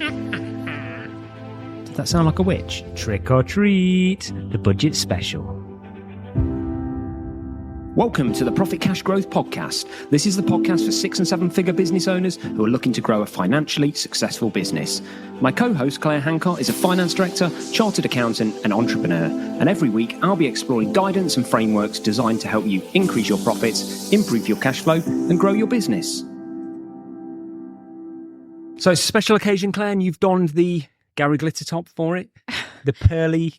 Did that sound like a witch? Trick or treat, the budget special. Welcome to the Profit Cash Growth Podcast. This is the podcast for 6 and 7 figure business owners who are looking to grow a financially successful business. My co-host Claire Hancock is a finance director, chartered accountant and entrepreneur. And every week I'll be exploring guidance and frameworks designed to help you increase your profits, improve your cash flow and grow your business. So it's a special occasion, Claire, and you've donned the Gary Glitter top for it. The pearly...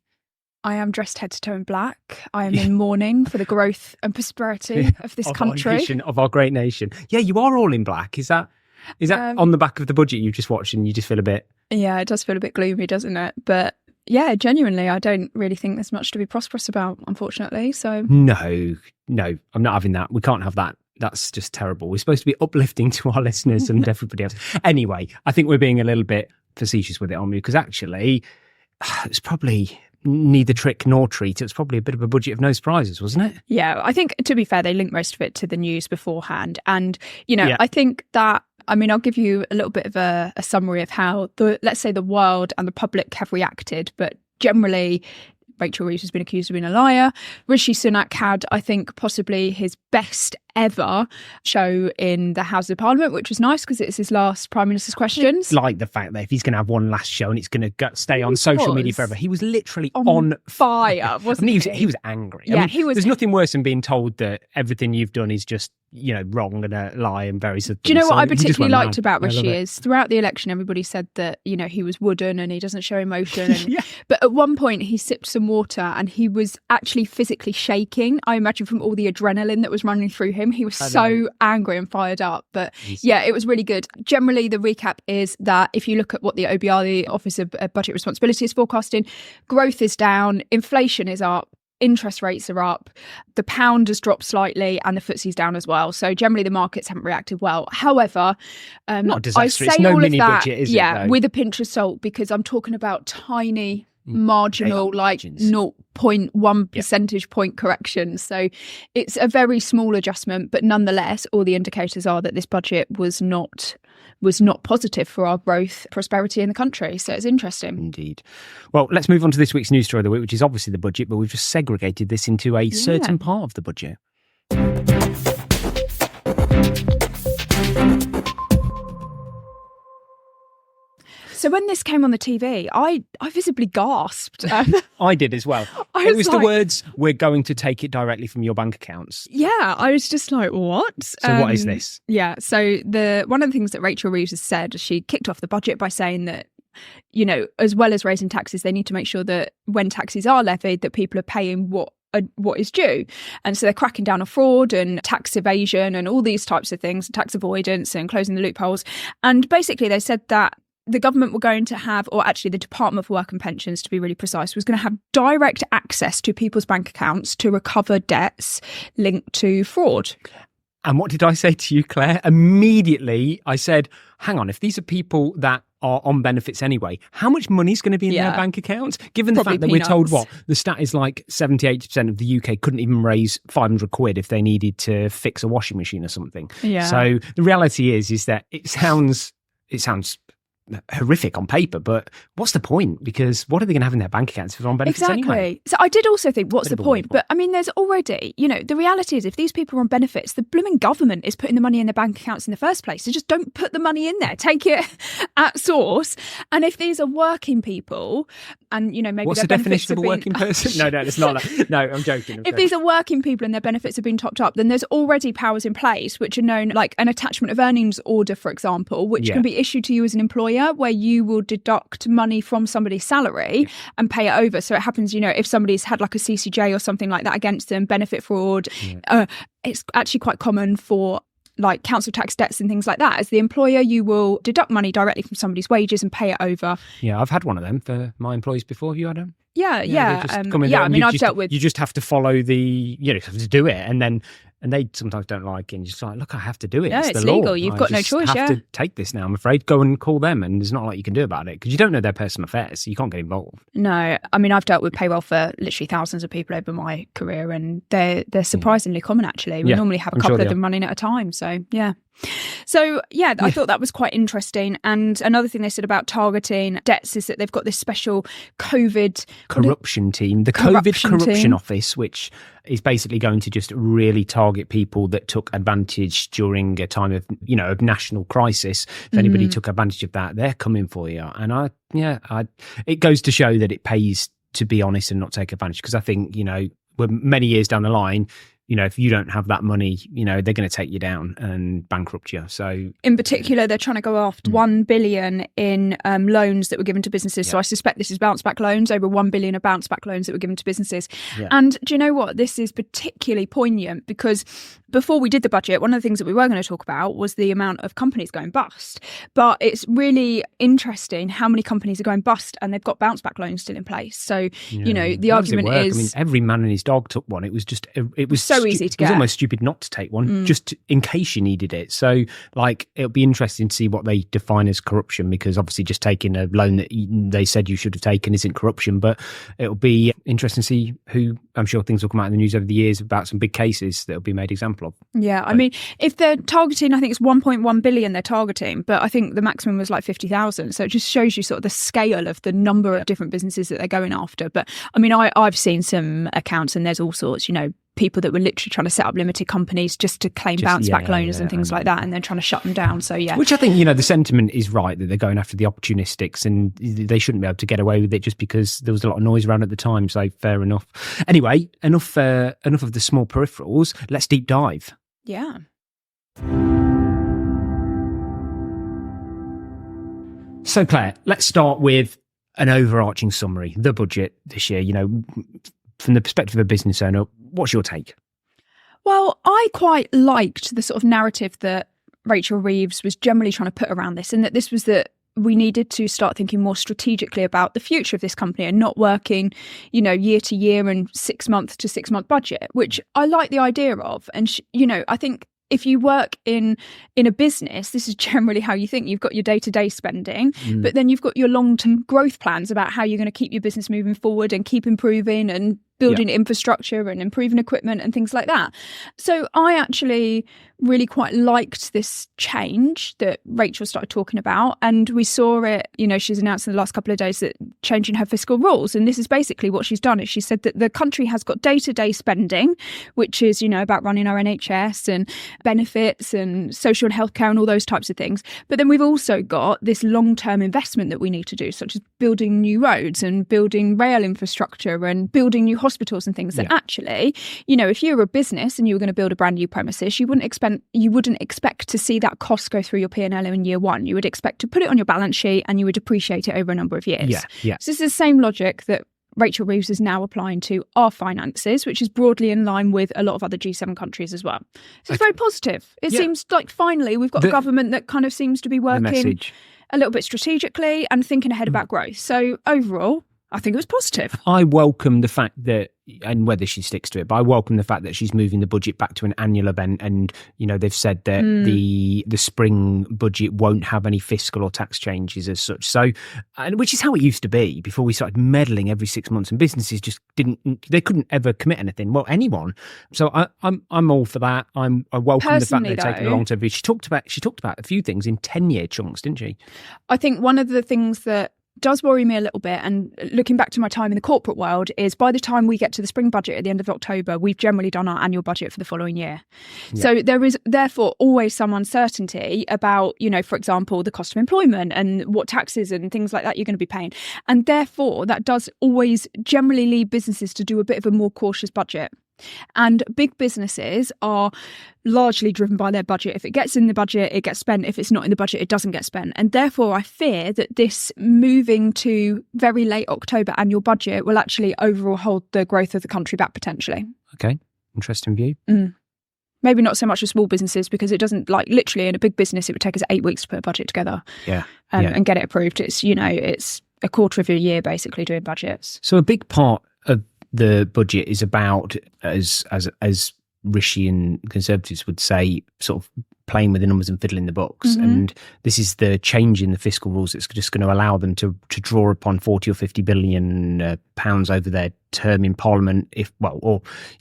I am dressed head to toe in black. I am in mourning for the growth and prosperity of this country. Of our great nation. Yeah, you are all in black. Is that on the back of the budget you just watched and you just feel a bit... Yeah, it does feel a bit gloomy, doesn't it? But yeah, genuinely, I don't really think there's much to be prosperous about, unfortunately. So No, I'm not having that. We can't have that. That's just terrible. We're supposed to be uplifting to our listeners and everybody else. Anyway, I think we're being a little bit facetious with it, aren't we? Because actually, it's probably... neither trick nor treat. It was probably a bit of a budget of no surprises, wasn't it? Yeah, I think, to be fair, they linked most of it to the news beforehand. And, I think that, I'll give you a little bit of a summary of how, let's say, the world and the public have reacted. But generally, Rachel Reeves has been accused of being a liar. Rishi Sunak had, I think, possibly his best ever show in the House of Parliament, which was nice because it's his last Prime Minister's Questions. Like the fact that if he's going to have one last show and it's going to stay on social media forever, he was literally on fire, wasn't he? He was angry. Yeah, he was. There's nothing worse than being told that everything you've done is just, wrong and a lie and very subtle. Do you know what I particularly liked about Rishi is throughout the election, everybody said that, he was wooden and he doesn't show emotion. And, But at one point he sipped some water and he was actually physically shaking. I imagine from all the adrenaline that was running through him. He was so angry and fired up. But it was really good. Generally, the recap is that if you look at what the OBR, the Office of Budget Responsibility, is forecasting, growth is down, inflation is up, interest rates are up, the pound has dropped slightly and the FTSE's down as well. So generally the markets haven't reacted well. However, not disastrous. I say no all mini of that, budget, is it? Though? With a pinch of salt, because I'm talking about tiny marginal, like margins. 0.1 percentage point corrections. So it's a very small adjustment, but nonetheless, all the indicators are that this budget was not positive for our growth, prosperity in the country. So it's interesting. Indeed. Well, let's move on to this week's news story of the week, which is obviously the budget, but we've just segregated this into a certain part of the budget. So when this came on the TV, I visibly gasped. I did as well. It was the words, "We're going to take it directly from your bank accounts." Yeah, I was just like, what? So what is this? Yeah, so one of the things that Rachel Reeves has said, she kicked off the budget by saying that, as well as raising taxes, they need to make sure that when taxes are levied, that people are paying what is due. And so they're cracking down on fraud and tax evasion and all these types of things, tax avoidance and closing the loopholes. And basically they said that the government were going to have, or actually the Department for Work and Pensions, to be really precise, was going to have direct access to people's bank accounts to recover debts linked to fraud. And what did I say to you, Claire? Immediately, I said, hang on, if these are people that are on benefits anyway, how much money is going to be in their bank accounts? Given the fact that we're told the stat is like 70-80% of the UK couldn't even raise 500 quid if they needed to fix a washing machine or something. Yeah. So the reality is that it sounds horrific on paper, but what's the point? Because what are they going to have in their bank accounts if they're on benefits anyway? So I did also think, what's the point? But there's already, the reality is if these people are on benefits, the blooming government is putting the money in their bank accounts in the first place. So just don't put the money in there. Take it at source. And if these are working people and, maybe what's the definition of a working person? No, it's not that. No, I'm joking. If these are working people and their benefits have been topped up, then there's already powers in place, which are known like an attachment of earnings order, for example, which can be issued to you as an employer, where you will deduct money from somebody's salary and pay it over. So it happens, if somebody's had like a CCJ or something like that against them, benefit fraud, it's actually quite common for like council tax debts and things like that. As the employer, you will deduct money directly from somebody's wages and pay it over. Yeah, I've had one of them for my employees before. Have you had them? Yeah. I've dealt with... You just have to follow you have to do it. And they sometimes don't like it. And you're just like, look, I have to do it. No, it's the legal. Law. You've got no choice, I have to take this now, I'm afraid. Go and call them. And there's not a lot you can do about it because you don't know their personal affairs. So you can't get involved. No, I've dealt with payroll for literally thousands of people over my career and they're surprisingly common, actually. We normally have a couple of them running at a time. So, yeah. So, I thought that was quite interesting. And another thing they said about targeting debts is that they've got this special COVID corruption team, the COVID Corruption Office, which is basically going to just really target people that took advantage during a time of, of national crisis. If anybody took advantage of that, they're coming for you. And it goes to show that it pays to be honest and not take advantage. Because I think, we're many years down the line, if you don't have that money, they're going to take you down and bankrupt you. So in particular, they're trying to go after 1 billion in loans that were given to businesses. Yeah. So I suspect this is bounce back loans, over 1 billion of bounce back loans that were given to businesses. Yeah. And do you know what? This is particularly poignant because before we did the budget, one of the things that we were going to talk about was the amount of companies going bust. But it's really interesting how many companies are going bust and they've got bounce back loans still in place. So, the argument is... every man and his dog took one. It was so easy to get. It was almost stupid not to take one, just in case you needed it. So, it'll be interesting to see what they define as corruption, because obviously just taking a loan that they said you should have taken isn't corruption. But it'll be interesting to see who, I'm sure things will come out in the news over the years about some big cases that'll be made example of. Yeah, I mean, if they're targeting, I think it's 1.1 billion they're targeting, but I think the maximum was like 50,000. So it just shows you sort of the scale of the number of different businesses that they're going after. But I mean, I've seen some accounts and there's all sorts, people that were literally trying to set up limited companies just to claim bounce back loans and things like that, and then trying to shut them down. So which I think the sentiment is right, that they're going after the opportunistics and they shouldn't be able to get away with it just because there was a lot of noise around at the time. So fair enough. Anyway, enough of the small peripherals. Let's deep dive. Yeah. So Claire, let's start with an overarching summary. The budget this year, from the perspective of a business owner, what's your take? Well, I quite liked the sort of narrative that Rachel Reeves was generally trying to put around this, and that this was that we needed to start thinking more strategically about the future of this company and not working, year to year and 6 month to 6 month budget, which I like the idea of. And, I think if you work in a business, this is generally how you think. You've got your day-to-day spending, but then you've got your long-term growth plans about how you're going to keep your business moving forward and keep improving and building infrastructure and improving equipment and things like that. So I actually really quite liked this change that Rachel started talking about. And we saw it, she's announced in the last couple of days that changing her fiscal rules. And this is basically what she's done. Is she said that the country has got day-to-day spending, which is, about running our NHS and benefits and social and healthcare and all those types of things. But then we've also got this long-term investment that we need to do, such as building new roads and building rail infrastructure and building new hospitals and things that actually, if you were a business and you were going to build a brand new premises, you wouldn't expect to see that cost go through your P&L in year one. You would expect to put it on your balance sheet and you would depreciate it over a number of years. So this is the same logic that Rachel Reeves is now applying to our finances, which is broadly in line with a lot of other G7 countries as well. So it's very positive. It seems like finally we've got a government that kind of seems to be working a little bit strategically and thinking ahead about growth. So overall, I think it was positive. I welcome the fact that, and whether she sticks to it, but I welcome the fact that she's moving the budget back to an annual event. And, they've said that the spring budget won't have any fiscal or tax changes as such. So, which is how it used to be before we started meddling every 6 months, and businesses just they couldn't ever commit anything. Well, anyone. So I'm all for that. I welcome the fact that they're taking a long-term view. She talked about a few things in 10-year chunks, didn't she? I think one of the things that does worry me a little bit, and looking back to my time in the corporate world, is by the time we get to the spring budget at the end of October, we've generally done our annual budget for the following year. So there is therefore always some uncertainty about, for example, the cost of employment and what taxes and things like that you're going to be paying. And therefore that does always generally lead businesses to do a bit of a more cautious budget. And big businesses are largely driven by their budget. If it gets in the budget, it gets spent. If it's not in the budget, it doesn't get spent. And therefore, I fear that this moving to very late October annual budget will actually overall hold the growth of the country back potentially. Okay, interesting view. Maybe not so much for small businesses, because it doesn't, like, literally in a big business, it would take us 8 weeks to put a budget together and get it approved. It's, it's a quarter of a year basically doing budgets. So a big part of the budget is about, as Rishi and Conservatives would say, sort of playing with the numbers and fiddling the books. Mm-hmm. And this is the change in the fiscal rules that's just going to allow them to draw upon 40 or 50 billion pounds over their term in Parliament,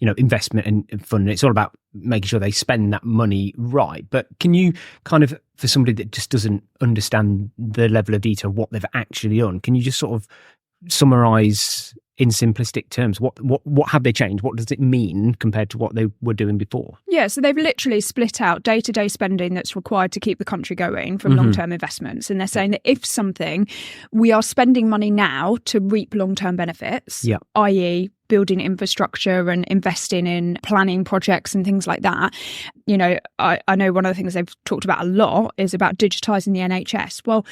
investment and fund. It's all about making sure they spend that money right. But can you kind of, for somebody that just doesn't understand the level of detail of what they've actually done, can you just sort of summarise in simplistic terms what have they changed? What does it mean compared to what they were doing before? Yeah, so they've literally split out day-to-day spending that's required to keep the country going from long-term investments. And they're saying that if something, we are spending money now to reap long-term benefits, i.e. building infrastructure and investing in planning projects and things like that. You know, I know one of the things they've talked about a lot is about digitising the NHS. Well,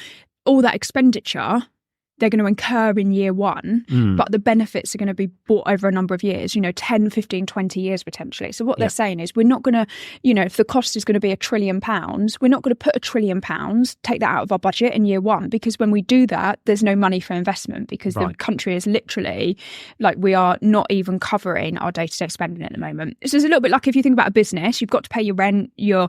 all that expenditure they're going to incur in year one, but the benefits are going to be bought over a number of years, 10, 15, 20 years potentially. So what they're saying is we're not going to, if the cost is going to be £1 trillion, we're not going to put £1 trillion, take that out of our budget in year one, because when we do that, there's no money for investment, because the country is literally we are not even covering our day-to-day spending at the moment. This is a little bit like if you think about a business, you've got to pay your rent, your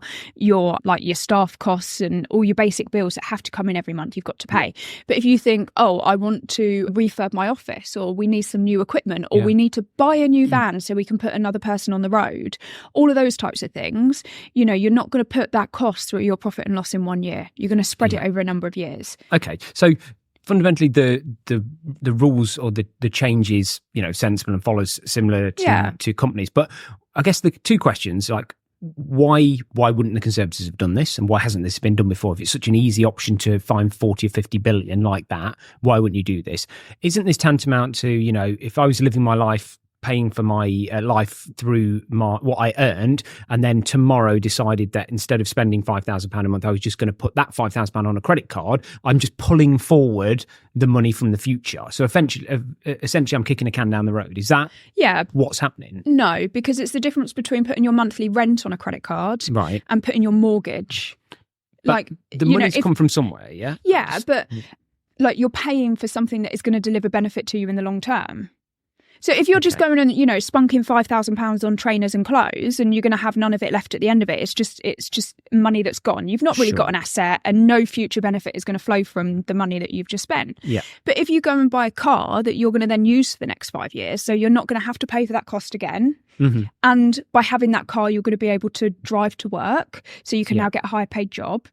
staff costs and all your basic bills that have to come in every month, you've got to pay. But if you think, I want to refurb my office, or we need some new equipment, or we need to buy a new van so we can put another person on the road, all of those types of things, you're not going to put that cost through your profit and loss in 1 year. You're going to spread it over a number of years. Okay, so fundamentally the rules or the changes, sensible and follows similar to companies. But I guess the two questions, why wouldn't the Conservatives have done this, and why hasn't this been done before? If it's such an easy option to find 40 or 50 billion like that, why wouldn't you do this? Isn't this tantamount to, if I was living my life paying for my life through what I earned, and then tomorrow decided that instead of spending £5,000 a month, I was just going to put that £5,000 on a credit card, I'm just pulling forward the money from the future. So essentially I'm kicking a can down the road. Is that what's happening? No, because it's the difference between putting your monthly rent on a credit card and putting your mortgage. But the money's come from somewhere, yeah? Yeah, but you're paying for something that is going to deliver benefit to you in the long term. So if you're just going and, spunking £5,000 on trainers and clothes, and you're going to have none of it left at the end of it, it's just money that's gone. You've not really got an asset, and no future benefit is going to flow from the money that you've just spent. Yeah. But if you go and buy a car that you're going to then use for the next 5 years, so you're not going to have to pay for that cost again. Mm-hmm. And by having that car, you're going to be able to drive to work, so you can now get a higher paid job.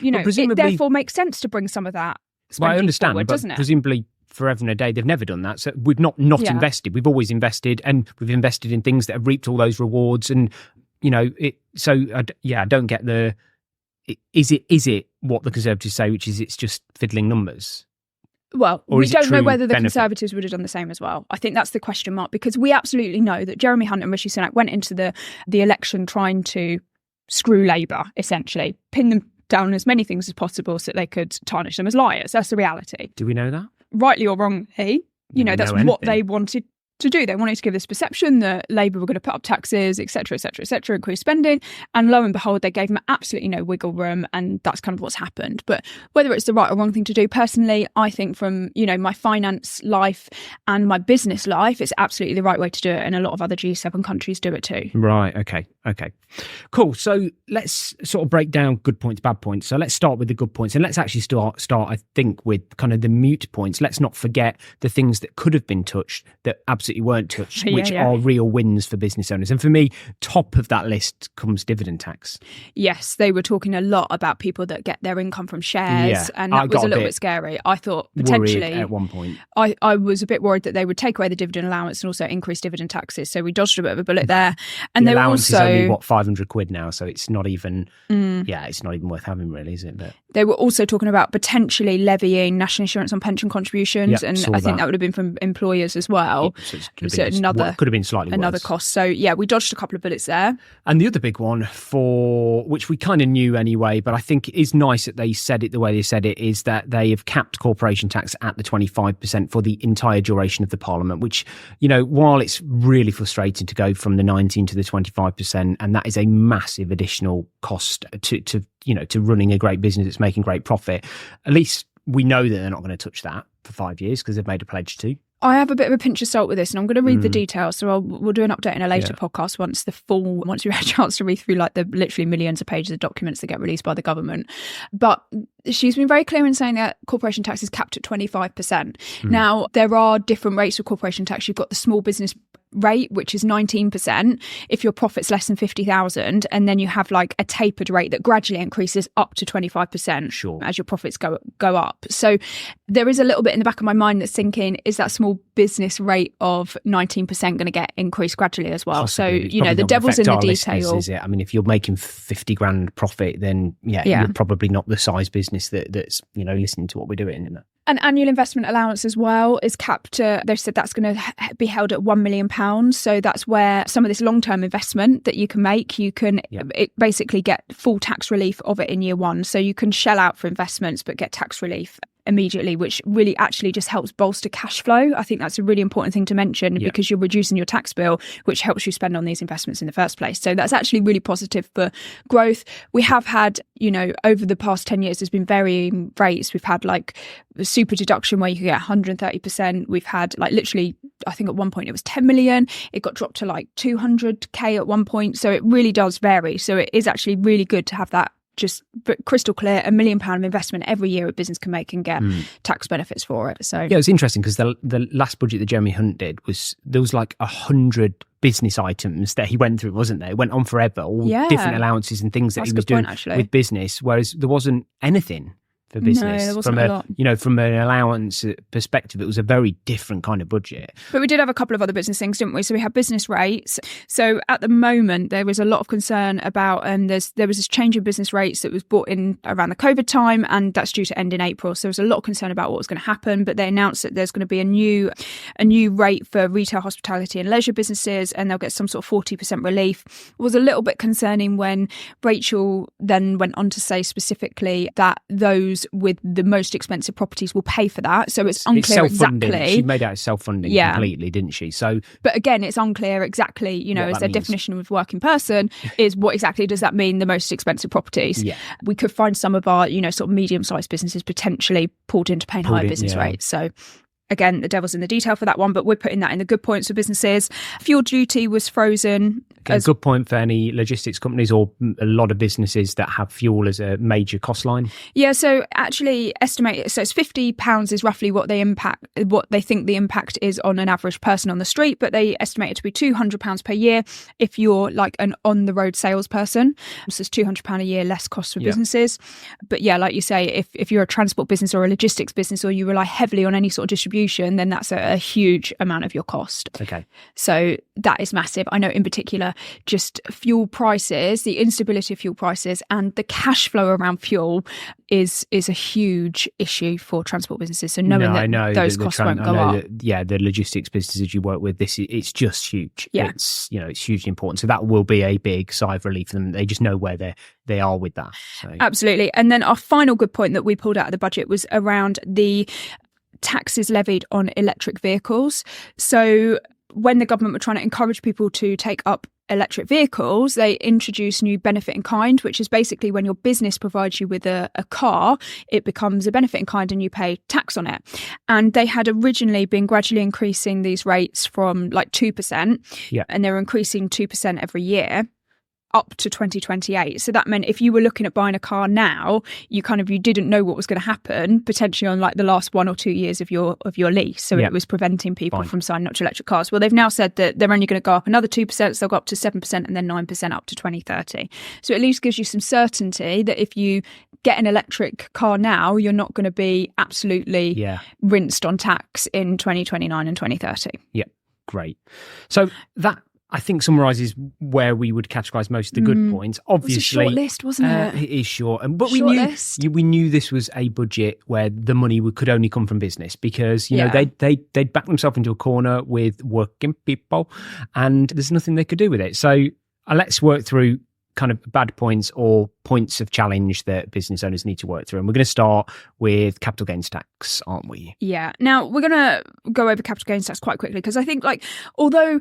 It therefore makes sense to bring some of that spending I understand, forward, but doesn't it? Presumably forever and a day, they've never done that. So we've not invested. We've always invested, and we've invested in things that have reaped all those rewards. And I don't get the. Is it what the Conservatives say, which is it's just fiddling numbers? Well, we don't know whether the Conservatives would have done the same as well. I think that's the question mark, because we absolutely know that Jeremy Hunt and Rishi Sunak went into the election trying to screw Labour, essentially, pin them down as many things as possible so that they could tarnish them as liars. That's the reality. Do we know that? Rightly or wrongly, that's what they wanted to do. They wanted to give this perception that Labour were going to put up taxes, etc., etc., etc., increase spending, and lo and behold, they gave them absolutely no wiggle room, and that's kind of what's happened. But whether it's the right or wrong thing to do, personally, I think from my finance life and my business life, it's absolutely the right way to do it, and a lot of other G7 countries do it too. Right. Okay. Cool. So let's sort of break down good points, bad points. So let's start with the good points, and let's actually start. I think with kind of the mute points. Let's not forget the things that could have been touched that absolutely weren't touched, which are real wins for business owners. And for me, top of that list comes dividend tax. Yes, they were talking a lot about people that get their income from shares, and that was a little bit scary. I thought potentially at one point. I was a bit worried that they would take away the dividend allowance and also increase dividend taxes. So we dodged a bit of a bullet there. And the they were allowance also is only £500 now, so it's not even it's not even worth having, really, is it? But they were also talking about potentially levying national insurance on pension contributions, and I think that would have been from employers as well. Could have been slightly another worse. Cost. So we dodged a couple of bullets there. And the other big one, for which we kind of knew anyway, but I think it is nice that they said it the way they said it, is that they have capped corporation tax at the 25% for the entire duration of the Parliament, which, while it's really frustrating to go from the 19 to the 25%, and that is a massive additional cost to running a great business that's making great profit, at least we know that they're not going to touch that for 5 years, because they've made a pledge to. I have a bit of a pinch of salt with this, and I'm going to read the details. So we'll do an update in a later podcast once we've had a chance to read through like the literally millions of pages of documents that get released by the government. But she's been very clear in saying that corporation tax is capped at 25%. Now, there are different rates of corporation tax. You've got the small business rate, which is 19% if your profit's less than 50,000, and then you have like a tapered rate that gradually increases up to 25% as your profits go up. So there is a little bit in the back of my mind that's thinking, is that small business rate of 19% going to get increased gradually as well? Possibly. So the devil's in the detail. Is it? I mean, if you're making 50 grand profit, then you're probably not the size business that's listening to what we're doing, isn't it? An annual investment allowance as well is capped. They've said that's going to be held at £1 million. So that's where some of this long-term investment that you can make, it basically get full tax relief of it in year one. So you can shell out for investments, but get tax relief immediately, which really actually just helps bolster cash flow. I think that's a really important thing to mention because you're reducing your tax bill, which helps you spend on these investments in the first place. So that's actually really positive for growth. We have had, over the past 10 years, there's been varying rates. We've had like the super deduction where you can get 130%. We've had like literally, I think at one point it was 10 million. It got dropped to like 200k at one point. So it really does vary. So it is actually really good to have that just crystal clear, £1 million investment every year a business can make and get tax benefits for it. So it was interesting because the last budget that Jeremy Hunt did there was like 100 business items that he went through, wasn't there? It went on forever, all different allowances and things that he was doing with business, whereas there wasn't anything for business. No, there wasn't a lot. From an allowance perspective, it was a very different kind of budget. But we did have a couple of other business things, didn't we? So we had business rates. So at the moment, there was a lot of concern about, there was this change in business rates that was brought in around the COVID time, and that's due to end in April. So there was a lot of concern about what was going to happen, but they announced that there's going to be a new rate for retail, hospitality and leisure businesses, and they'll get some sort of 40% relief. It was a little bit concerning when Rachel then went on to say specifically that those with the most expensive properties will pay for that. So it's unclear exactly. She made out self-funding completely, didn't she? So, but again, it's unclear exactly, is their definition of working person is what exactly does that mean, the most expensive properties? Yeah. We could find some of our, sort of medium-sized businesses potentially pulled into paying higher business rates. So again, the devil's in the detail for that one, but we're putting that in the good points for businesses. Fuel duty was frozen. A good point for any logistics companies or a lot of businesses that have fuel as a major cost line. Yeah, so actually estimate, so it's £50 is roughly what they think the impact is on an average person on the street, but they estimate it to be £200 per year if you're like an on-the-road salesperson. So it's £200 a year less cost for businesses. But yeah, like you say, if you're a transport business or a logistics business or you rely heavily on any sort of distribution, then that's a huge amount of your cost. Okay. So that is massive. I know in particular, just fuel prices, the instability of fuel prices and the cash flow around fuel is a huge issue for transport businesses. So knowing those costs won't go up. The logistics businesses you work with, it's just huge. Yeah. It's hugely important. So that will be a big sigh of relief for them. They just know where they are with that. So. Absolutely. And then our final good point that we pulled out of the budget was around the taxes levied on electric vehicles. So when the government were trying to encourage people to take up electric vehicles, they introduced new benefit in kind, which is basically when your business provides you with a car, it becomes a benefit in kind and you pay tax on it. And they had originally been gradually increasing these rates from like 2%, and they were increasing 2% every year up to 2028. So that meant if you were looking at buying a car now, you didn't know what was going to happen potentially on like the last 1 or 2 years of your lease. So it was preventing people from signing up to electric cars. Well, they've now said that they're only going to go up another 2%, so they'll go up to 7% and then 9% up to 2030. So at least gives you some certainty that if you get an electric car now, you're not going to be absolutely rinsed on tax in 2029 and 2030. Yeah, great. So that I think summarises where we would categorise most of the good points. Obviously, it was a short list, wasn't it? It is short, but we knew this was a budget where the money could only come from business because they'd back themselves into a corner with working people, and there's nothing they could do with it. So let's work through kind of bad points or points of challenge that business owners need to work through. And we're going to start with capital gains tax, aren't we? Yeah. Now we're going to go over capital gains tax quite quickly because I think although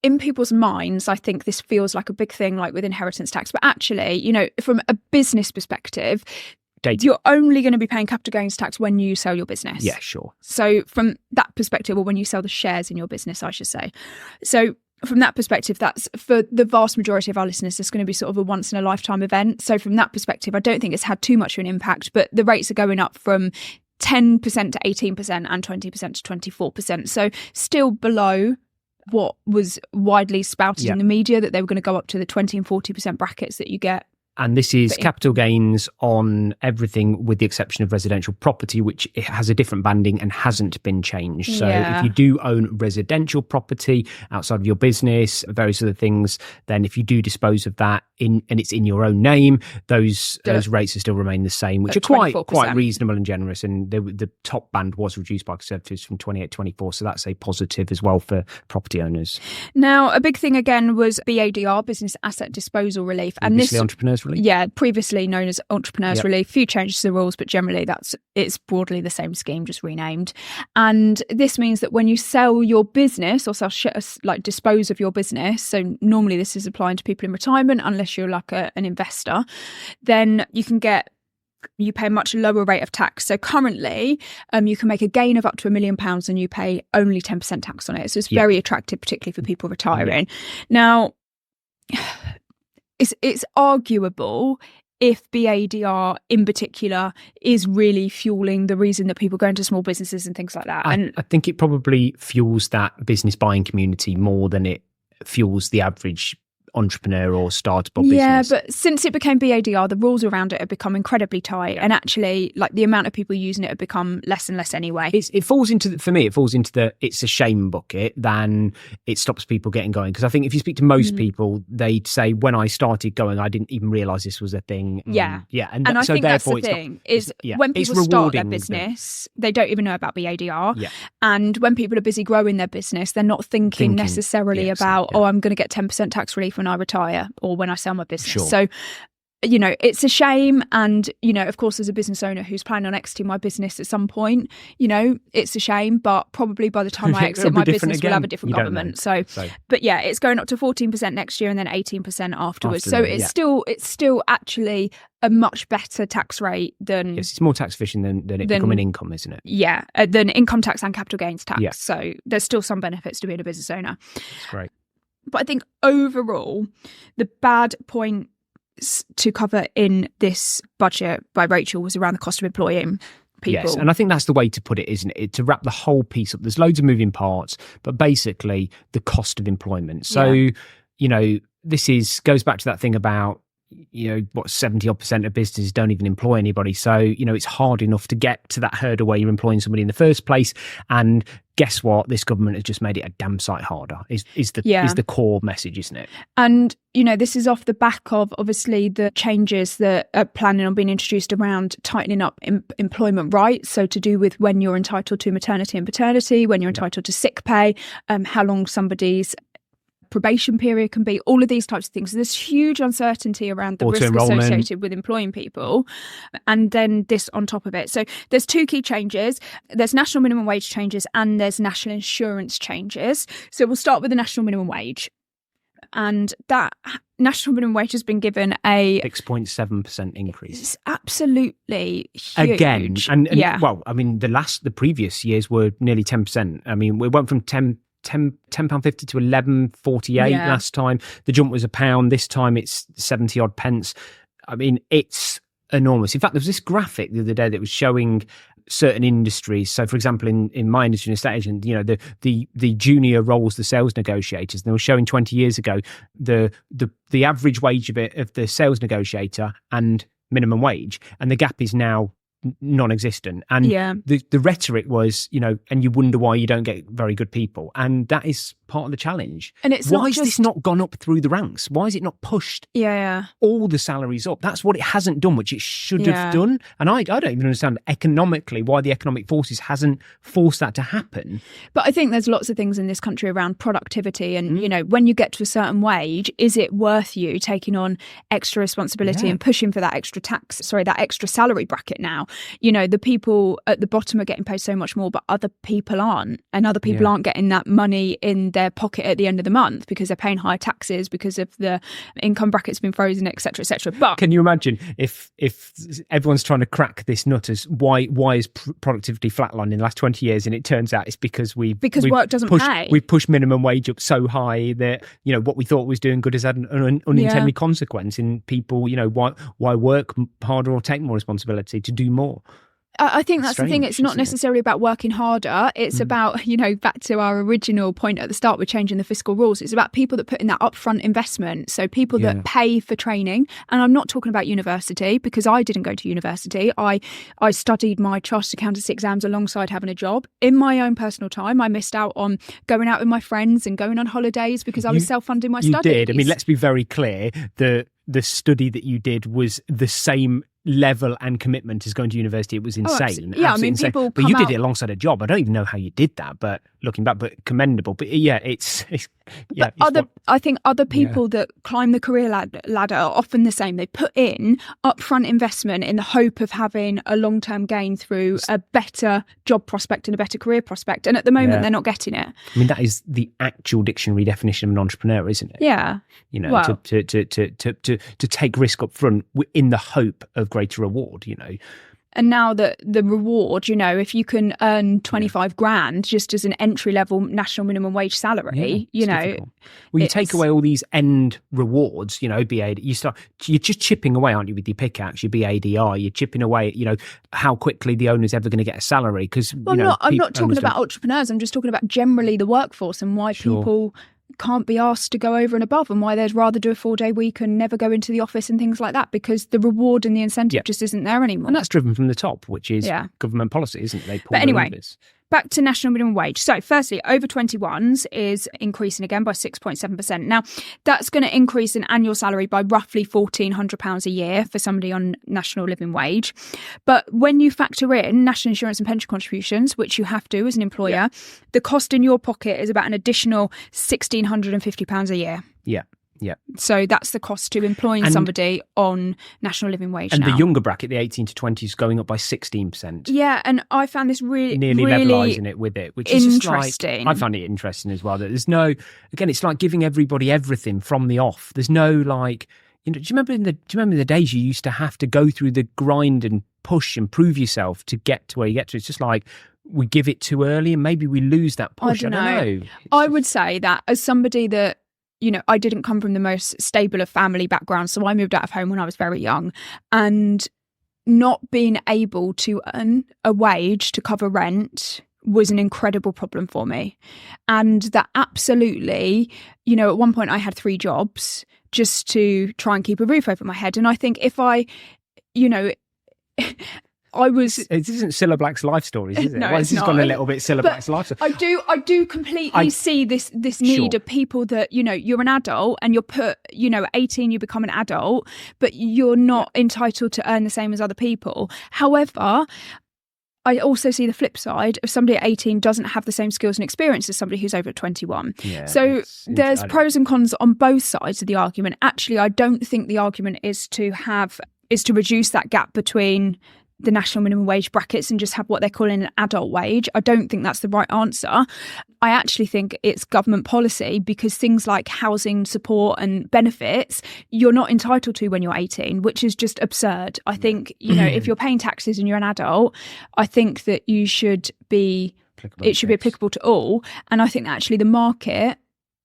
in people's minds, I think this feels like a big thing, like with inheritance tax. But actually, from a business perspective, You're only going to be paying capital gains tax when you sell your business. Yeah, sure. So from that perspective, or when you sell the shares in your business, I should say. So from that perspective, that's for the vast majority of our listeners, it's going to be sort of a once in a lifetime event. So from that perspective, I don't think it's had too much of an impact, but the rates are going up from 10% to 18% and 20% to 24%. So still below what was widely spouted in the media, that they were going to go up to the 20 and 40% brackets that you get. And this is capital gains on everything with the exception of residential property, which has a different banding and hasn't been changed. So if you do own residential property outside of your business, various other things, then if you do dispose of that and it's in your own name, those rates still remain the same, which are quite reasonable and generous. And the top band was reduced by Conservatives from 28 to 24. So that's a positive as well for property owners. Now, a big thing again was BADR, Business Asset Disposal Relief. And this entrepreneurs relief? Yeah, previously known as entrepreneurs relief. Few changes to the rules, but generally it's broadly the same scheme, just renamed. And this means that when you sell your business or dispose of your business, so normally this is applying to people in retirement unless you're like an investor, then you pay a much lower rate of tax. So currently, you can make a gain of up to £1 million and you pay only 10% tax on it. So it's very attractive, particularly for people retiring. Now, it's arguable if BADR in particular is really fueling the reason that people go into small businesses and things like that. And I think it probably fuels that business buying community more than it fuels the average entrepreneur or startup business. Yeah, but since it became BADR, the rules around it have become incredibly tight, and actually, like, the amount of people using it have become less and less anyway. It falls into the it's a shame bucket than it stops people getting going. Because I think if you speak to most people, they'd say, when I started going, I didn't even realise this was a thing. Yeah. And I so think therefore that's the thing, when people start their business, they don't even know about BADR. Yeah. And when people are busy growing their business, they're not thinking necessarily about, I'm going to get 10% tax relief when I retire or when I sell my business. Sure. So, it's a shame. And, of course, as a business owner who's planning on exiting my business at some point, it's a shame, but probably by the time I exit my business, we'll have a different government. So, but yeah, it's going up to 14% next year and then 18% afterwards. So it's still actually a much better tax rate than... Yes, it's more tax efficient than it becoming income, isn't it? Yeah, than income tax and capital gains tax. Yeah. So there's still some benefits to being a business owner. That's great. But I think overall, the bad point to cover in this budget by Rachel was around the cost of employing people. Yes, and I think that's the way to put it, isn't it? To wrap the whole piece up. There's loads of moving parts, but basically the cost of employment. So, this goes back to that thing about, 70% of businesses don't even employ anybody. So, it's hard enough to get to that hurdle where you're employing somebody in the first place. And guess what? This government has just made it a damn sight harder, is the core message, isn't it? And, this is off the back of, obviously, the changes that are planning on being introduced around tightening up employment rights. So to do with when you're entitled to maternity and paternity, when you're entitled to sick pay, how long somebody's probation period can be, all of these types of things. So there's huge uncertainty around the risk associated with employing people, and then this on top of it. So there's two key changes. There's national minimum wage changes and there's national insurance changes. So we'll start with the national minimum wage. And that national minimum wage has been given a 6.7% increase. It's absolutely huge. Again, and well, I mean, the previous years were nearly 10%. I mean, we went from £10.50 to £11.48 last time. The jump was £1. This time it's 70 odd pence. I mean, it's enormous. In fact, there was this graphic the other day that was showing certain industries. So, for example, in my industry, in estate agent, the junior roles, the sales negotiators, and they were showing 20 years ago the average wage of the sales negotiator and minimum wage, and the gap is now non-existent. And the rhetoric was, and you wonder why you don't get very good people. And that is part of the challenge. And it's why has this not gone up through the ranks? Why is it not pushed all the salaries up? That's what it hasn't done, which it should have done. And I don't even understand economically why the economic forces hasn't forced that to happen. But I think there's lots of things in this country around productivity and, when you get to a certain wage, is it worth you taking on extra responsibility and pushing for that extra salary bracket now? The people at the bottom are getting paid so much more, but other people aren't. And other people aren't getting that money in their their pocket at the end of the month because they're paying higher taxes because of the income bracket's been frozen, etc., etc. But can you imagine if everyone's trying to crack this nut as why is productivity flatlined in the last 20 years, and it turns out it's because work doesn't pay. We've pushed minimum wage up so high that, you know, what we thought was doing good has had an unintended consequence in people, you know, why work harder or take more responsibility to do more. I think that's the thing. It's not necessarily about working harder. It's about, you know, back to our original point at the start with changing the fiscal rules. It's about people that put in that upfront investment. So people that pay for training. And I'm not talking about university, because I didn't go to university. I studied my chartered accountancy exams alongside having a job. In my own personal time, I missed out on going out with my friends and going on holidays because I was self-funding my studies. You did. I mean, let's be very clear. The study that you did was the same level and commitment as going to university. It was insane. I mean, people but you did it alongside a job. I don't even know how you did that, but looking back, but commendable. But I think other people that climb the career ladder are often the same. They put in upfront investment in the hope of having a long-term gain through a better job prospect and a better career prospect. And at the moment, they're not getting it. I mean, that is the actual dictionary definition of an entrepreneur, isn't it? Yeah. You know, to take risk up front in the hope of greater reward, you know. And now that the reward, you know, if you can earn 25 grand just as an entry level national minimum wage salary, you know. Difficult. Well, you take away all these end rewards, you know, you're just chipping away, aren't you, with your pickaxe, your BADR, you're chipping away at, you know, how quickly the owner's ever going to get a salary. Because, I'm not talking about entrepreneurs, I'm just talking about generally the workforce and why people can't be asked to go over and above, and why they'd rather do a 4-day week and never go into the office and things like that, because the reward and the incentive just isn't there anymore. And that's driven from the top, which is government policy, isn't it? But anyway, back to national minimum wage. So firstly, over 21s is increasing again by 6.7%. Now, that's going to increase an annual salary by roughly £1,400 a year for somebody on national living wage. But when you factor in national insurance and pension contributions, which you have to as an employer, the cost in your pocket is about an additional £1,650 a year. Yeah. Yeah. So that's the cost to employing somebody on national living wage. And the younger bracket, the 18 to 20, is going up by 16%. Yeah, and I found this really levelising it with it, which is interesting. Just like, I find it interesting as well that there's no, again, it's like giving everybody everything from the off. There's no like, you know, do you remember the days you used to have to go through the grind and push and prove yourself to get to where you get to? It's just like we give it too early and maybe we lose that push. I don't know. I would say that as somebody that, you know, I didn't come from the most stable of family backgrounds, so I moved out of home when I was very young, and not being able to earn a wage to cover rent was an incredible problem for me. And that absolutely, you know, at one point I had 3 jobs just to try and keep a roof over my head. And I think if I, you know, It isn't Cilla Black's life stories, is it? No, it's not. Gone a little bit Cilla Black's life story. I do completely see this need of people that, you know, you're an adult and you're put, you know, at 18 you become an adult, but you're not entitled to earn the same as other people. However, I also see the flip side of somebody at 18 doesn't have the same skills and experience as somebody who's over at 21. Yeah, so there's pros and cons on both sides of the argument. Actually, I don't think the argument is to reduce that gap between the national minimum wage brackets and just have what they're calling an adult wage. I don't think that's the right answer. I actually think it's government policy, because things like housing support and benefits you're not entitled to when you're 18, which is just absurd. I think, you know, if you're paying taxes and you're an adult, I think that it should be applicable to all. And I think that actually the market,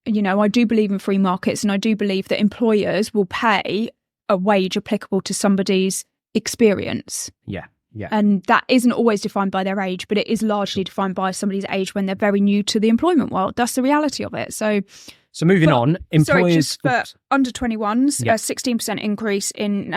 you know, I do believe in free markets, and I do believe that employers will pay a wage applicable to somebody's experience. Yeah. And that isn't always defined by their age, but it is largely defined by somebody's age when they're very new to the employment world. That's the reality of it. So moving on, employers... just for under 21s, a 16% increase in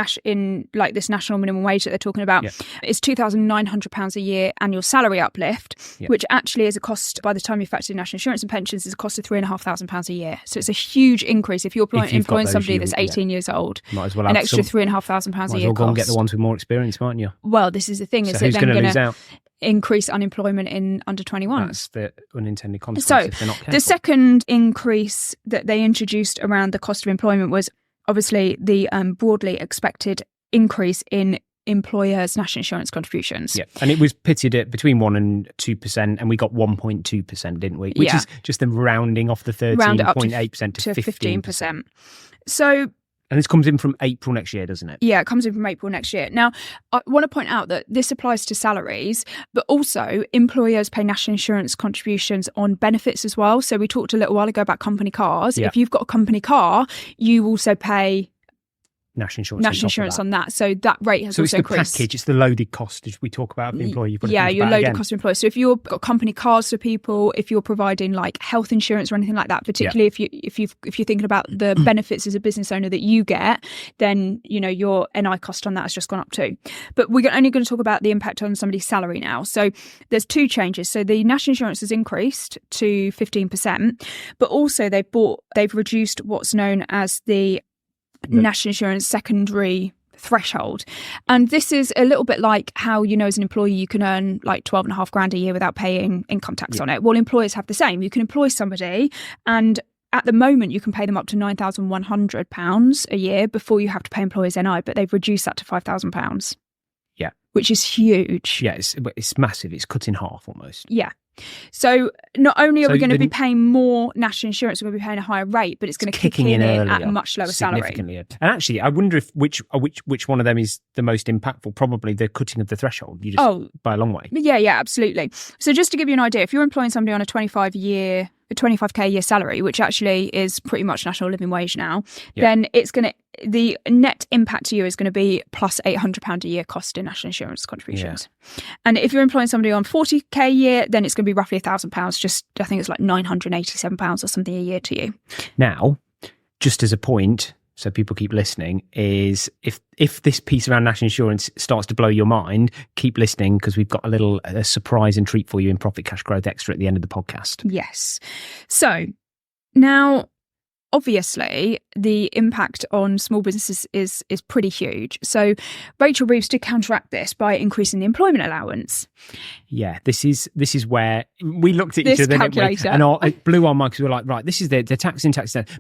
like this national minimum wage that they're talking about. It's £2,900 a year annual salary uplift, which actually is a cost, by the time you factor in national insurance and pensions, is a cost of £3,500 a year. So it's a huge increase if you're employing somebody that's 18 years old. Might as well an extra £3,500 a year might as well go and get the ones with more experience, mightn't you? Well, this is the thing, is that then going to increase unemployment in under 21s. That's the unintended consequence if they're not careful. The second increase that they introduced around the cost of employment was obviously the broadly expected increase in employers' national insurance contributions. Yeah, and it was pitted at between 1% and 2%, and we got 1.2%, didn't we? Which is just them rounding off the 13.8% to 15%. So... And this comes in from April next year, doesn't it? Yeah, it comes in from April next year. Now, I want to point out that this applies to salaries, but also employers pay national insurance contributions on benefits as well. So we talked a little while ago about company cars. If you've got a company car, you also pay national insurance on that. So that rate has also increased. So it's the package, it's the loaded cost, as we talk about the employee. Your loaded cost of employee. So if you've got company cars for people, if you're providing like health insurance or anything like that, particularly if you're thinking about the benefits as a business owner that you get, then your NI cost on that has just gone up too. But we're only going to talk about the impact on somebody's salary now. So there's two changes. So the national insurance has increased to 15%, but also they've reduced what's known as the national insurance secondary threshold. And this is a little bit like how, as an employee, you can earn like 12.5 grand a year without paying income tax on it. Well, employers have the same. You can employ somebody, and at the moment, you can pay them up to £9,100 a year before you have to pay employers NI, but they've reduced that to £5,000. Yeah. Which is huge. Yeah, it's massive. It's cut in half almost. Yeah. So not only are we going to be paying more national insurance, we're going to be paying a higher rate, but it's going to kick in at a much lower salary. And actually, I wonder if which one of them is the most impactful. Probably the cutting of the threshold. By a long way. Yeah, absolutely. So just to give you an idea, if you're employing somebody on a 25K a year salary, which actually is pretty much national living wage now, then the net impact to you is going to be plus £800 a year cost in national insurance contributions. Yeah. And if you're employing somebody on 40k a year, then it's going to be roughly £1,000. I think it's like £987 or something a year to you. Now, just as a point, so people keep listening, is if this piece around national insurance starts to blow your mind, keep listening, because we've got a surprise and treat for you in Profit Cash Growth Extra at the end of the podcast. Yes. So now, obviously, the impact on small businesses is pretty huge. So Rachel Reeves did counteract this by increasing the employment allowance. Yeah, this is where we looked at each other, and it blew our minds, because we were like, right, this is the taxing.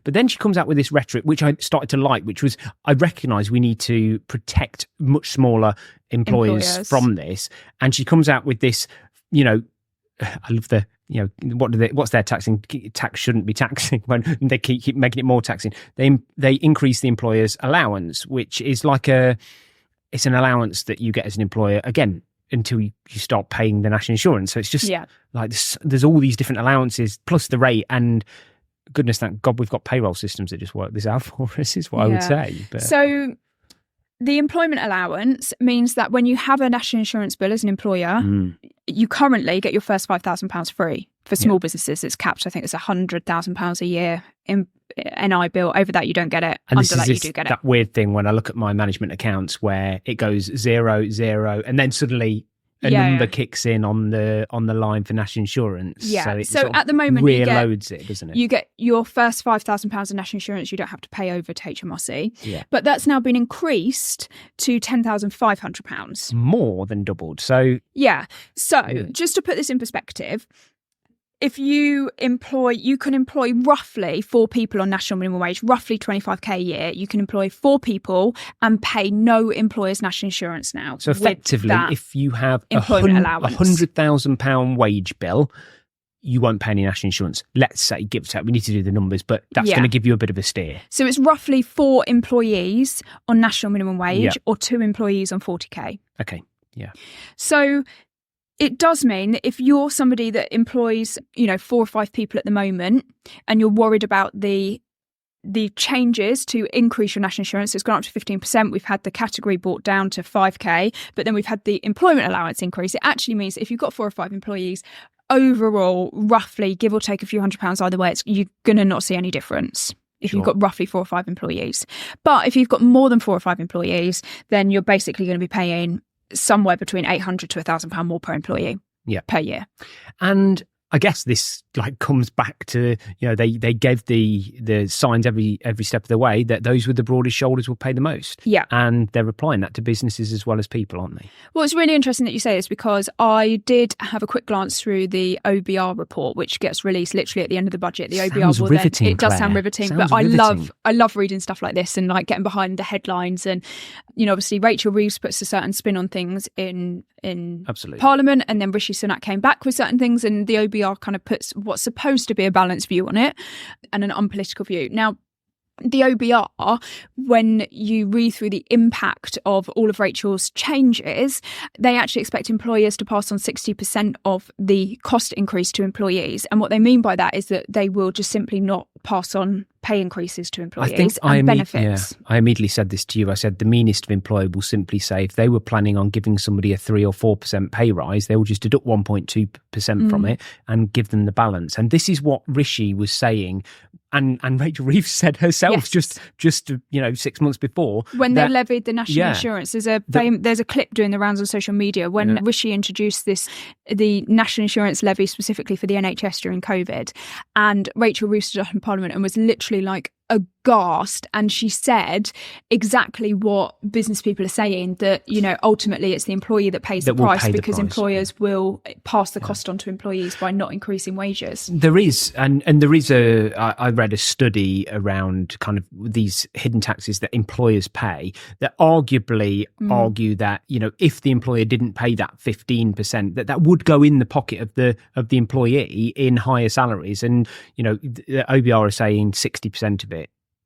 But then she comes out with this rhetoric, which I started to like, which was, I recognise we need to protect much smaller employers from this. And she comes out with this, I love the, what's their taxing? Tax shouldn't be taxing when they keep making it more taxing. They increase the employer's allowance, which is it's an allowance that you get as an employer, again, until you start paying the national insurance. So it's just like this, there's all these different allowances plus the rate, and goodness, thank God we've got payroll systems that just work this out for us, is what I would say. But. So the employment allowance means that when you have a national insurance bill as an employer, you currently get your first £5,000 free. For small businesses, it's capped. I think it's £100,000 a year in NI bill. Over that, you don't get it. And under that, you do get it. That weird thing when I look at my management accounts where it goes 0, 0, and then suddenly a number kicks in on the line for national insurance. Yeah. So at the moment, reloads it, doesn't it? You get your first £5,000 of national insurance. You don't have to pay over to HMRC. Yeah. But that's now been increased to £10,500. More than doubled. So just to put this in perspective, if you can employ roughly 4 people on national minimum wage, roughly 25k a year. You can employ 4 people and pay no employer's national insurance now. So effectively, if you have a £100,000 wage bill, you won't pay any national insurance. Let's say, give or take, we need to do the numbers, but that's going to give you a bit of a steer. So it's roughly 4 employees on national minimum wage or 2 employees on 40k. Okay, yeah. So it does mean that if you're somebody that employs, 4 or 5 people at the moment, and you're worried about the changes to increase your national insurance, it's gone up to 15%. We've had the category brought down to 5k, but then we've had the employment allowance increase. It actually means that if you've got 4 or 5 employees, overall, roughly, give or take a few £100s either way, you're going to not see any difference. If you've got roughly 4 or 5 employees. But if you've got more than 4 or 5 employees, then you're basically going to be paying somewhere between £800 to £1,000 more per employee per year. And I guess this comes back to, they gave the signs every step of the way that those with the broadest shoulders will pay the most. Yeah. And they're applying that to businesses as well as people, aren't they? Well, it's really interesting that you say this, because I did have a quick glance through the OBR report, which gets released literally at the end of the budget. The OBR will riveting, then, it does Claire. sound riveting, Sounds but riveting. I love reading stuff like this and getting behind the headlines. And obviously Rachel Reeves puts a certain spin on things in Absolutely. Parliament, and then Rishi Sunak came back with certain things, and the OBR kind of puts what's supposed to be a balanced view on it and an unpolitical view. Now, the OBR, when you read through the impact of all of Rachel's changes, they actually expect employers to pass on 60% of the cost increase to employees. And what they mean by that is that they will just simply not pass on pay increases to employees and benefits. I immediately said this to you. I said the meanest of employer will simply say if they were planning on giving somebody a 3 or 4% pay rise, they will just deduct 1.2% from it and give them the balance. And this is what Rishi was saying. And Rachel Reeves said herself just 6 months before when they levied the national insurance. There's a clip doing the rounds on social media when Rishi introduced the national insurance levy specifically for the NHS during COVID, and Rachel Reeves stood up in Parliament and was literally aghast, and she said exactly what business people are saying, that ultimately it's the employee that pays the price, because employers will pass the cost on to employees by not increasing wages. There is, and there is I read a study around kind of these hidden taxes that employers pay that arguably argue that if the employer didn't pay that 15%, that would go in the pocket of the employee in higher salaries, and the OBR are saying 60% of it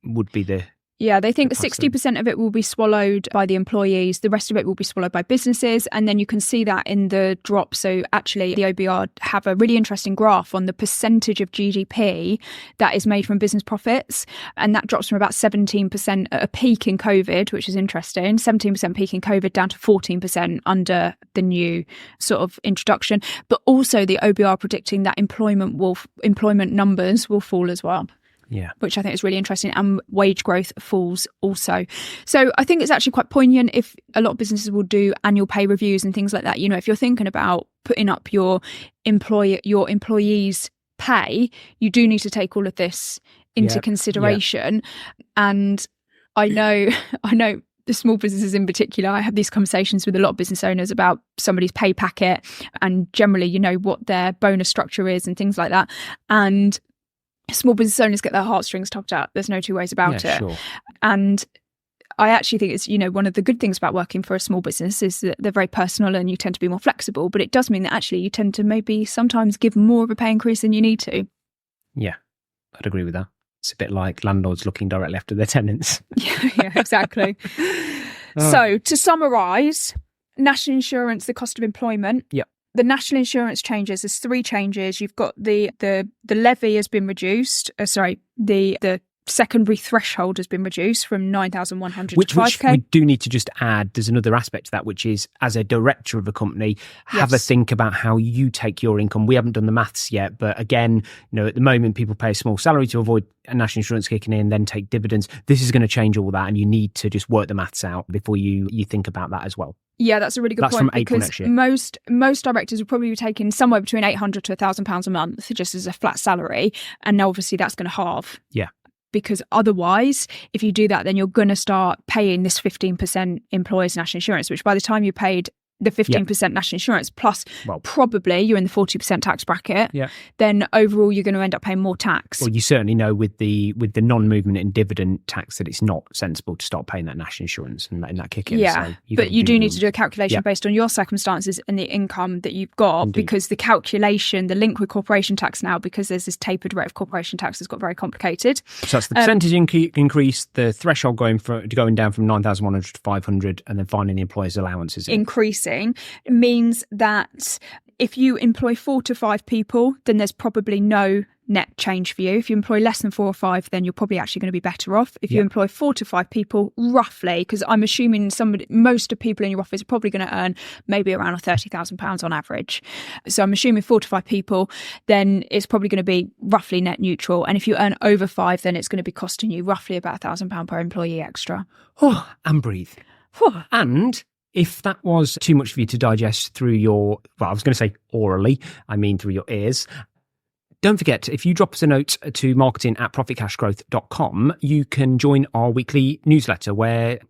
would be the... Yeah, they think 60% of it will be swallowed by the employees. The rest of it will be swallowed by businesses. And then you can see that in the drop. So actually, the OBR have a really interesting graph on the percentage of GDP that is made from business profits. And that drops from about 17% at a peak in COVID, which is interesting, 17% peak in COVID down to 14% under the new sort of introduction. But also the OBR predicting that employment numbers will fall as well. Yeah, which I think is really interesting, and wage growth falls also. So I think it's actually quite poignant if a lot of businesses will do annual pay reviews and things like that. If you're thinking about putting up your employees' pay, you do need to take all of this into consideration. And I know the small businesses in particular, I have these conversations with a lot of business owners about somebody's pay packet and generally, what their bonus structure is and things like that. And small business owners get their heartstrings tugged at. There's no two ways about it. Sure. And I actually think it's, one of the good things about working for a small business is that they're very personal and you tend to be more flexible. But it does mean that actually you tend to maybe sometimes give more of a pay increase than you need to. Yeah, I'd agree with that. It's a bit like landlords looking directly after their tenants. Yeah, exactly. So to summarise, national insurance, the cost of employment. Yep. The national insurance changes, there's 3 changes. You've got the levy has been reduced. The secondary threshold has been reduced from 9,100 to 5K. Which we do need to just add, there's another aspect to that, which is as a director of a company, have a think about how you take your income. We haven't done the maths yet, but again, at the moment, people pay a small salary to avoid national insurance kicking in, then take dividends. This is going to change all that, and you need to just work the maths out before you think about that as well. Yeah, that's a really good point. From April because next year. most directors will probably be taking somewhere between £800 to £1,000 a month just as a flat salary, and now obviously that's going to halve. Yeah. Because otherwise, if you do that, then you're going to start paying this 15% employers' national insurance, which by the time you paid the 15% national insurance, plus probably you're in the 40% tax bracket, then overall you're going to end up paying more tax. Well, you certainly know with the non-movement in dividend tax that it's not sensible to start paying that national insurance and letting that kick in. Yeah, so but you do need to do a calculation based on your circumstances and the income that you've got. Indeed. Because the calculation, the link with corporation tax now, because there's this tapered rate of corporation tax, has got very complicated. So that's the percentage increase, the threshold going down from 9,100 to 500, and then finding the employer's allowances. Increasing means that if you employ 4 to 5 people, then there's probably no net change for you. If you employ less than 4 or 5, then you're probably actually going to be better off. If you employ 4 to 5 people, roughly, because I'm assuming most of people in your office are probably going to earn maybe around £30,000 on average. So I'm assuming 4 to 5 people, then it's probably going to be roughly net neutral. And if you earn over 5, then it's going to be costing you roughly about £1,000 per employee extra. Oh, and breathe. And if that was too much for you to digest through I was going to say orally, I mean through your ears, don't forget, if you drop us a note to marketing@profitcashgrowth.com, you can join our weekly newsletter where,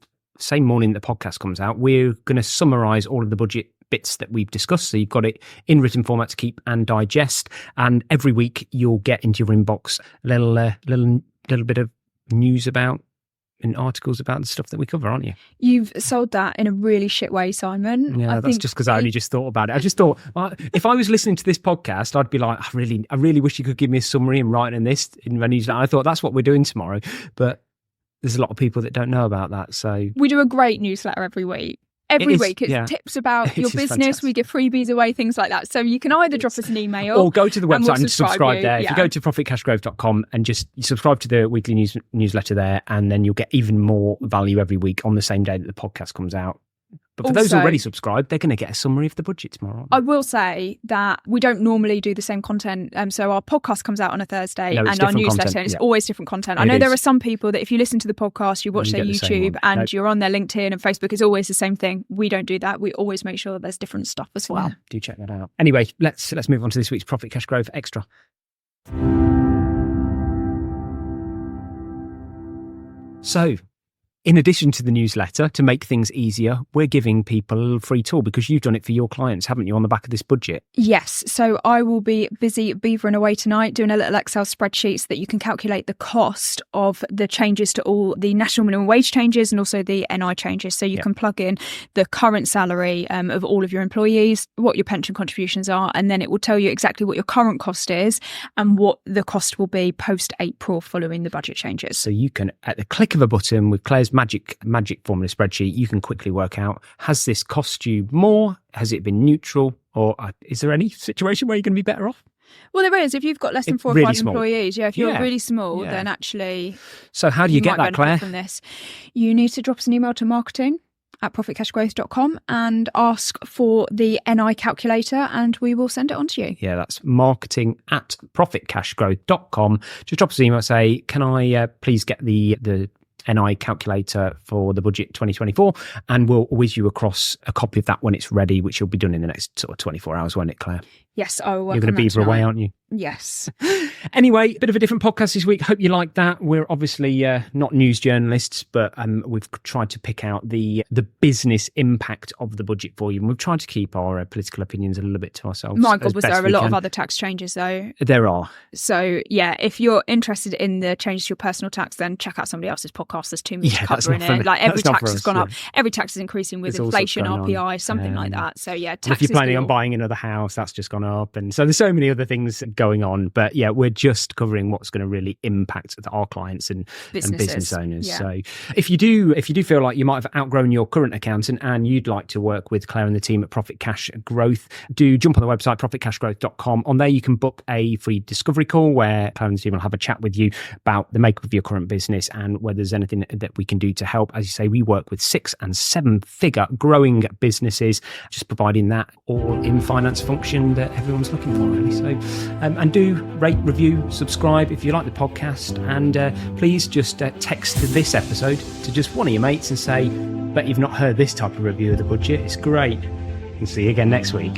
same morning the podcast comes out, we're going to summarize all of the budget bits that we've discussed. So you've got it in written format to keep and digest. And every week you'll get into your inbox a little bit of news about and articles about the stuff that we cover, aren't you? You've sold that in a really shit way, Simon. Yeah, that's just because I only just thought about it. I just thought, if I was listening to this podcast, I'd be like, I really wish you could give me a summary and write in this in my newsletter. I thought that's what we're doing tomorrow, but there's a lot of people that don't know about that. So we do a great newsletter every week. Every week, it's tips about your business. Fantastic. We give freebies away, things like that. So you can either drop us an email or go to the website and subscribe there. Yeah. If you go to profitcashgrowth.com and just subscribe to the weekly newsletter there, and then you'll get even more value every week on the same day that the podcast comes out. But for those already subscribed, they're going to get a summary of the budget tomorrow. I will say that we don't normally do the same content. So our podcast comes out on a Thursday and our newsletter is always different content. I know there are some people that if you listen to the podcast, you watch their YouTube and you're on their LinkedIn and Facebook, it's always the same thing. We don't do that. We always make sure that there's different stuff as well. Yeah, do check that out. Anyway, let's move on to this week's Profit Cash Growth Extra. So, in addition to the newsletter, to make things easier, we're giving people a little free tool because you've done it for your clients, haven't you, on the back of this budget? Yes. So I will be busy beavering away tonight doing a little Excel spreadsheet so that you can calculate the cost of the changes to all the national minimum wage changes and also the NI changes. So you can plug in the current salary of all of your employees, what your pension contributions are, and then it will tell you exactly what your current cost is and what the cost will be post-April following the budget changes. So you can, at the click of a button with Claire's magic formula spreadsheet, you can quickly work out, has this cost you more? Has it been neutral? Or is there any situation where you're going to be better off? Well, there is. If you've got less than 4 or 5 employees, if you're really small, then actually... So how do you get that, Claire? From this. You need to drop us an email to marketing@profitcashgrowth.com and ask for the NI calculator and we will send it on to you. Yeah, that's marketing@profitcashgrowth.com. Just drop us an email, say, can I please get the NI calculator for the budget 2024, and we'll whiz you across a copy of that when it's ready, which will be done in the next sort of 24 hours, won't it, Claire? Yes, I will work on that. You're going to beaver away, aren't you? Yes. Anyway, a bit of a different podcast this week. Hope you like that. We're obviously not news journalists, but we've tried to pick out the business impact of the budget for you. And we've tried to keep our political opinions a little bit to ourselves. My God, was there a lot of other tax changes, though? There are. So, yeah, if you're interested in the changes to your personal tax, then check out somebody else's podcast. There's too much covering it. Like every tax has gone up. Every tax is increasing with inflation, RPI, something like that. So, yeah, tax. If you're planning on buying another house, that's just gone up. And so there's so many other things going on. But yeah, we're just covering what's going to really impact our clients and business owners. Yeah. So if you do feel like you might have outgrown your current accountant and you'd like to work with Claire and the team at Profit Cash Growth, do jump on the website, profitcashgrowth.com. On there, you can book a free discovery call where Claire and the team will have a chat with you about the makeup of your current business and whether there's anything that we can do to help. As you say, we work with 6- and 7-figure growing businesses, just providing that all-in finance function that everyone's looking for, really. So, and do rate, review, subscribe if you like the podcast, and please just text this episode to just one of your mates and say, bet you've not heard this type of review of the budget. It's great. And see you again next week.